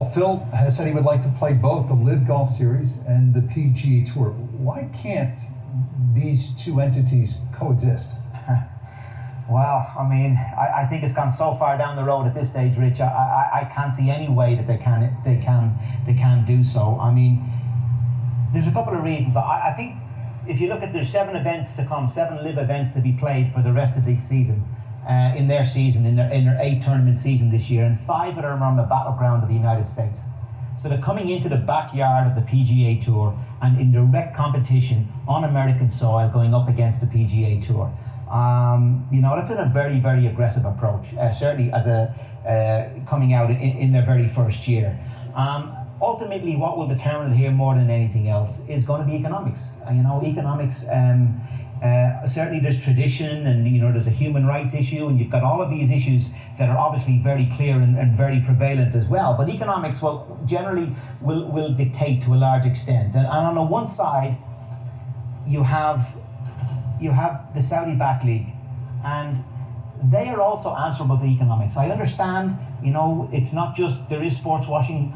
Phil has said he would like to play both the LIV Golf Series and the PGA Tour. Why can't these two entities coexist? Well, I mean, I think it's gone so far down the road at this stage, Rich. I can't see any way that they can do so. I mean, there's a couple of reasons. I think if you look at, there's 7 events to come, 7 LIV events to be played for the rest of the season. In their 8 tournament season this year, and 5 of them are on the battleground of the United States. So they're coming into the backyard of the PGA Tour and in direct competition on American soil, going up against the PGA Tour. That's a very, very aggressive approach, certainly as coming out in their very first year. Ultimately, what will determine it here more than anything else is going to be economics. Economics. Certainly there's tradition, and there's a human rights issue, and you've got all of these issues that are obviously very clear and very prevalent as well. But economics will dictate to a large extent. And on the one side, you have the Saudi-backed league, and they are also answerable to economics. I understand, it's not just, there is sports washing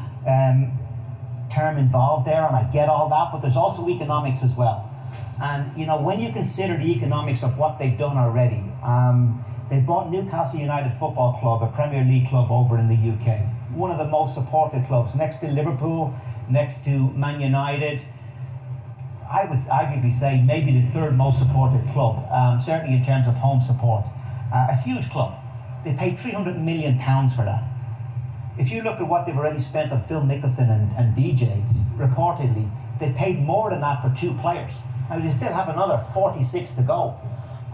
term involved there, and I get all that, but there's also economics as well. And, when you consider the economics of what they've done already, they bought Newcastle United Football Club, a Premier League club over in the UK. One of the most supported clubs, next to Liverpool, next to Man United. I would arguably say maybe the 3rd most supported club, certainly in terms of home support. A huge club. They paid £300 million for that. If you look at what they've already spent on Phil Mickelson and DJ, reportedly, they've paid more than that for 2 players. Now, they still have another 46 to go,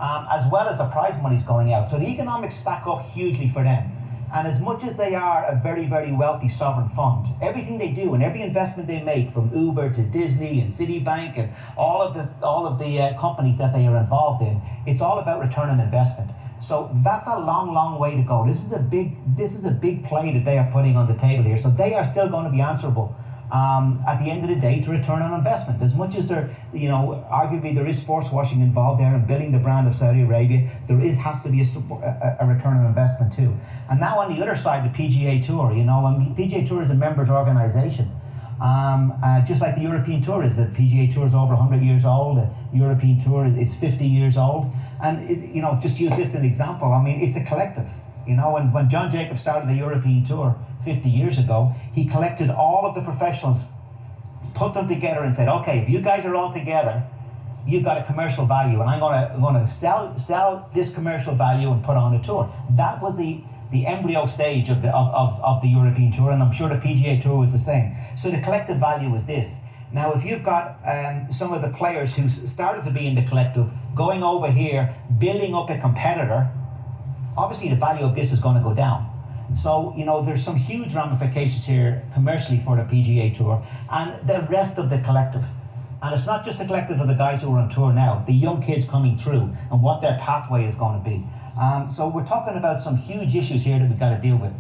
as well as the prize money's going out. So the economics stack up hugely for them. And as much as they are a very, very wealthy sovereign fund, everything they do and every investment they make, from Uber to Disney and Citibank and all of the companies that they are involved in, it's all about return on investment. So that's a long, long way to go. This is a big play that they are putting on the table here. So they are still going to be answerable at the end of the day to return on investment. As much as arguably there is sports washing involved there and building the brand of Saudi Arabia, has to be a return on investment too. And now on the other side, the PGA Tour, and the PGA Tour is a members organisation. Just like the European Tour is. The PGA Tour is over 100 years old, the European Tour is 50 years old. And, just use this as an example, I mean, it's a collective. When John Jacobs started the European Tour 50 years ago, he collected all of the professionals, put them together and said, okay, if you guys are all together, you've got a commercial value, and I'm going to sell this commercial value and put on a tour. That was the embryo stage of the European Tour, and I'm sure the PGA Tour was the same. So the collective value is this. Now, if you've got some of the players who started to be in the collective going over here, building up a competitor, obviously the value of this is going to go down. So, there's some huge ramifications here commercially for the PGA Tour and the rest of the collective. And it's not just the collective of the guys who are on tour now, the young kids coming through and what their pathway is going to be. So we're talking about some huge issues here that we've got to deal with.